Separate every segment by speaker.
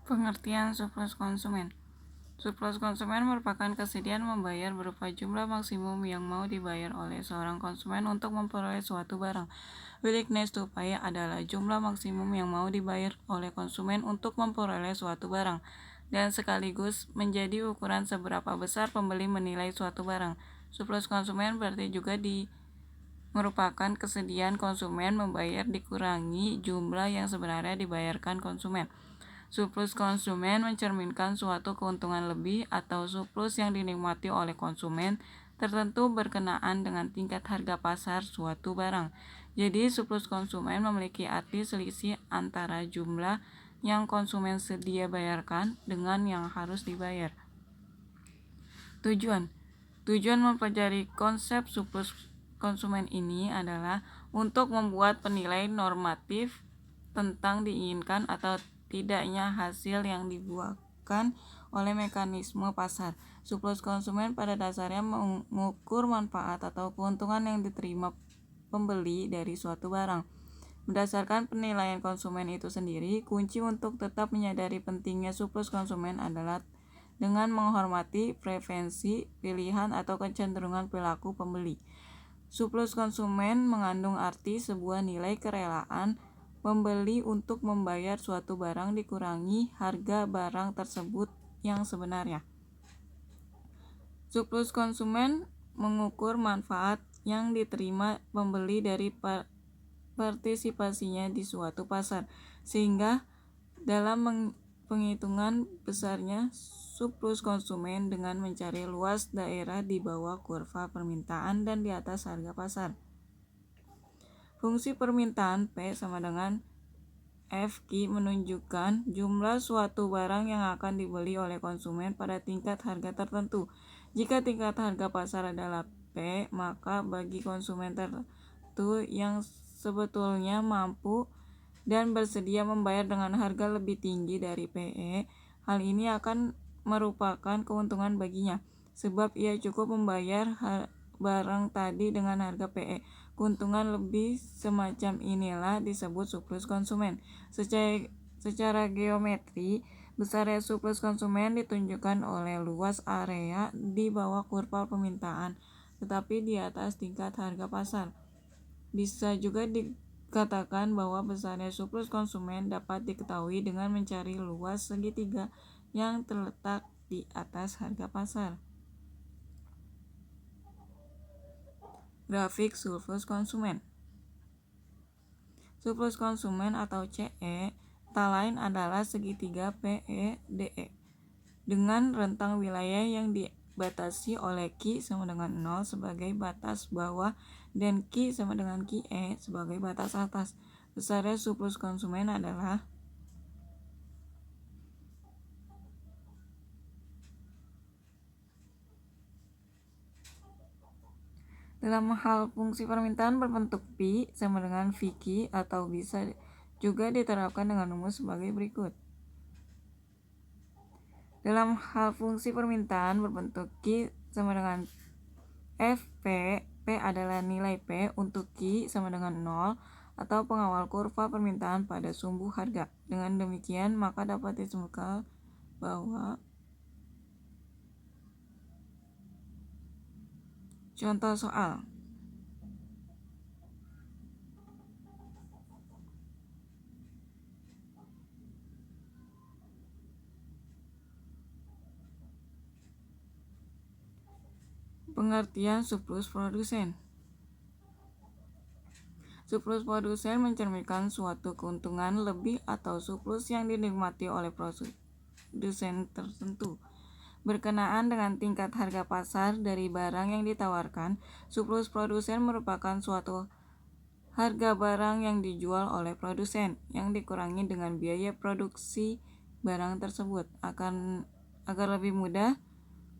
Speaker 1: Pengertian surplus konsumen. Surplus konsumen merupakan kesediaan membayar berupa jumlah maksimum yang mau dibayar oleh seorang konsumen untuk memperoleh suatu barang. Willingness to pay adalah jumlah maksimum yang mau dibayar oleh konsumen untuk memperoleh suatu barang, dan sekaligus menjadi ukuran seberapa besar pembeli menilai suatu barang. Surplus konsumen berarti juga merupakan kesediaan konsumen membayar dikurangi jumlah yang sebenarnya dibayarkan konsumen. Surplus konsumen mencerminkan suatu keuntungan lebih atau surplus yang dinikmati oleh konsumen tertentu berkenaan dengan tingkat harga pasar suatu barang. Jadi, surplus konsumen memiliki arti selisih antara jumlah yang konsumen sedia bayarkan dengan yang harus dibayar. Tujuan mempelajari konsep surplus konsumen ini adalah untuk membuat penilaian normatif tentang diinginkan atau tidaknya hasil yang dibuahkan oleh mekanisme pasar. Surplus konsumen pada dasarnya mengukur manfaat atau keuntungan yang diterima pembeli dari suatu barang. Berdasarkan penilaian konsumen itu sendiri, kunci untuk tetap menyadari pentingnya surplus konsumen adalah dengan menghormati preferensi, pilihan, atau kecenderungan perilaku pembeli. Surplus konsumen mengandung arti sebuah nilai kerelaan pembeli untuk membayar suatu barang dikurangi harga barang tersebut yang sebenarnya. Surplus konsumen mengukur manfaat yang diterima pembeli dari partisipasinya di suatu pasar, sehingga dalam penghitungan besarnya surplus konsumen dengan mencari luas daerah di bawah kurva permintaan dan di atas harga pasar. Fungsi permintaan P sama dengan FQ menunjukkan jumlah suatu barang yang akan dibeli oleh konsumen pada tingkat harga tertentu. Jika tingkat harga pasar adalah P, maka bagi konsumen tertentu yang sebetulnya mampu dan bersedia membayar dengan harga lebih tinggi dari PE, hal ini akan merupakan keuntungan baginya, sebab ia cukup membayar barang tadi dengan harga PE. Keuntungan lebih semacam inilah disebut surplus konsumen. Secara geometri, besarnya surplus konsumen ditunjukkan oleh luas area di bawah kurva permintaan, tetapi di atas tingkat harga pasar. Bisa juga dikatakan bahwa besarnya surplus konsumen dapat diketahui dengan mencari luas segitiga yang terletak di atas harga pasar. Grafik surplus konsumen. Surplus konsumen atau CE tak lain adalah segitiga PE-DE dengan rentang wilayah yang dibatasi oleh Q sama dengan 0 sebagai batas bawah dan Q sama dengan QE sebagai batas atas. Besarnya surplus konsumen adalah dalam hal fungsi permintaan berbentuk Pi sama dengan VQ atau bisa juga diterapkan dengan rumus sebagai berikut. Dalam hal fungsi permintaan berbentuk Q sama dengan FP, P adalah nilai P untuk Q sama dengan 0 atau pengawal kurva permintaan pada sumbu harga. Dengan demikian, maka dapat disimpulkan bahwa contoh soal. Pengertian surplus produsen. Surplus produsen mencerminkan suatu keuntungan lebih atau surplus yang dinikmati oleh produsen tertentu. Berkenaan dengan tingkat harga pasar dari barang yang ditawarkan, surplus produsen merupakan suatu harga barang yang dijual oleh produsen yang dikurangi dengan biaya produksi barang tersebut. Agar lebih mudah,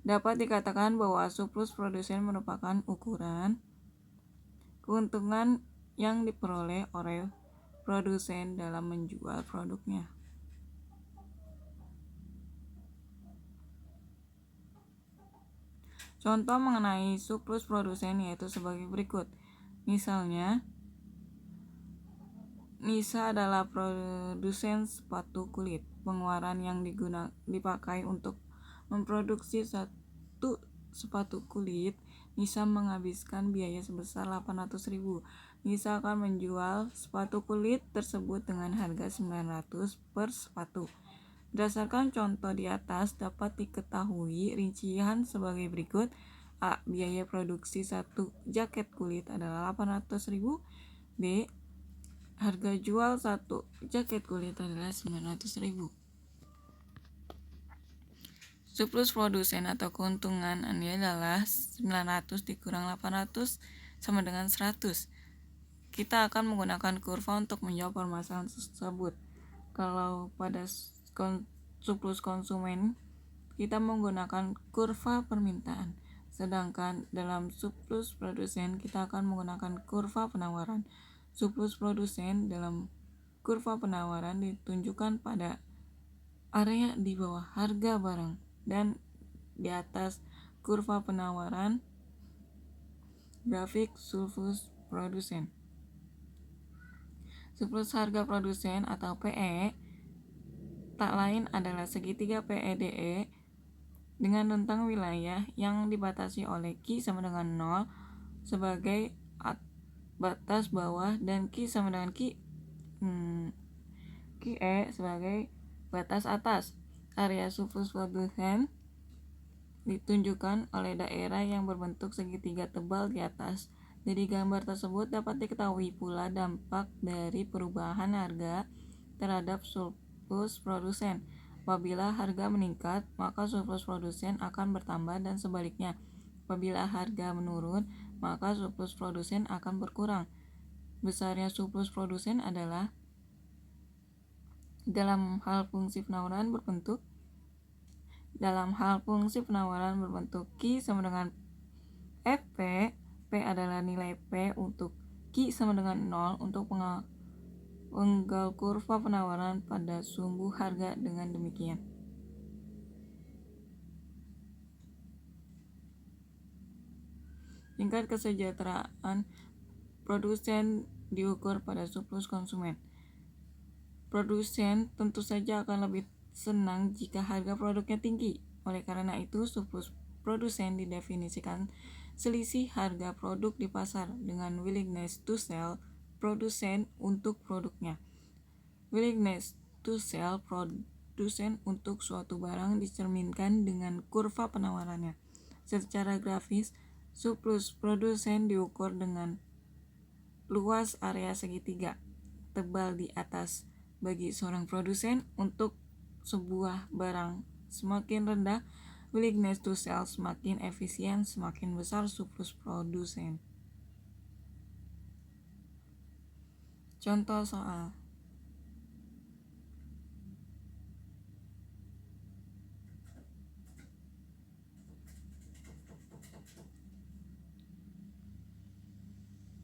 Speaker 1: dapat dikatakan bahwa surplus produsen merupakan ukuran keuntungan yang diperoleh oleh produsen dalam menjual produknya. Contoh mengenai surplus produsen yaitu sebagai berikut. Misalnya, Nisa adalah produsen sepatu kulit. pengeluaran yang dipakai untuk memproduksi satu sepatu kulit, Nisa menghabiskan biaya sebesar 800.000. Nisa akan menjual sepatu kulit tersebut dengan harga 900 per sepatu. Berdasarkan contoh di atas dapat diketahui rincian sebagai berikut. A. Biaya produksi satu jaket kulit adalah 800.000. B. Harga jual satu jaket kulit adalah 900.000. Surplus produsen atau keuntungan Anda adalah 900 dikurang 800 sama dengan 100. Kita akan menggunakan kurva untuk menjawab permasalahan tersebut. Kalau pada surplus konsumen, kita menggunakan kurva permintaan. Sedangkan dalam surplus produsen, kita akan menggunakan kurva penawaran. Surplus produsen dalam kurva penawaran ditunjukkan pada area di bawah harga barang dan di atas kurva penawaran grafik surplus produsen. Surplus harga produsen atau PE tak lain adalah segitiga PEDE dengan rentang wilayah yang dibatasi oleh Q sama dengan 0 sebagai batas bawah dan Q sama dengan QE sebagai batas atas. Area surplus produsen ditunjukkan oleh daerah yang berbentuk segitiga tebal di atas. Dari gambar tersebut dapat diketahui pula dampak dari perubahan harga terhadap surplus produsen. Apabila harga meningkat, maka surplus produsen akan bertambah dan sebaliknya. Apabila harga menurun, maka surplus produsen akan berkurang. Besarnya surplus produsen adalah dalam hal fungsi penawaran berbentuk Q sama dengan FP. P adalah nilai P untuk Q sama dengan 0 untuk penggal kurva penawaran pada sumbu harga. Dengan demikian, tingkat kesejahteraan produsen diukur pada surplus konsumen. Produsen tentu saja akan lebih senang jika harga produknya tinggi. Oleh karena itu, surplus produsen didefinisikan selisih harga produk di pasar dengan willingness to sell produsen untuk produknya. Willingness to sell produsen untuk suatu barang dicerminkan dengan kurva penawarannya. Secara grafis, surplus produsen diukur dengan luas area segitiga tebal di atas. Bagi seorang produsen, untuk sebuah barang semakin rendah willingness to sell, semakin efisien, semakin besar surplus produsen. Contoh soal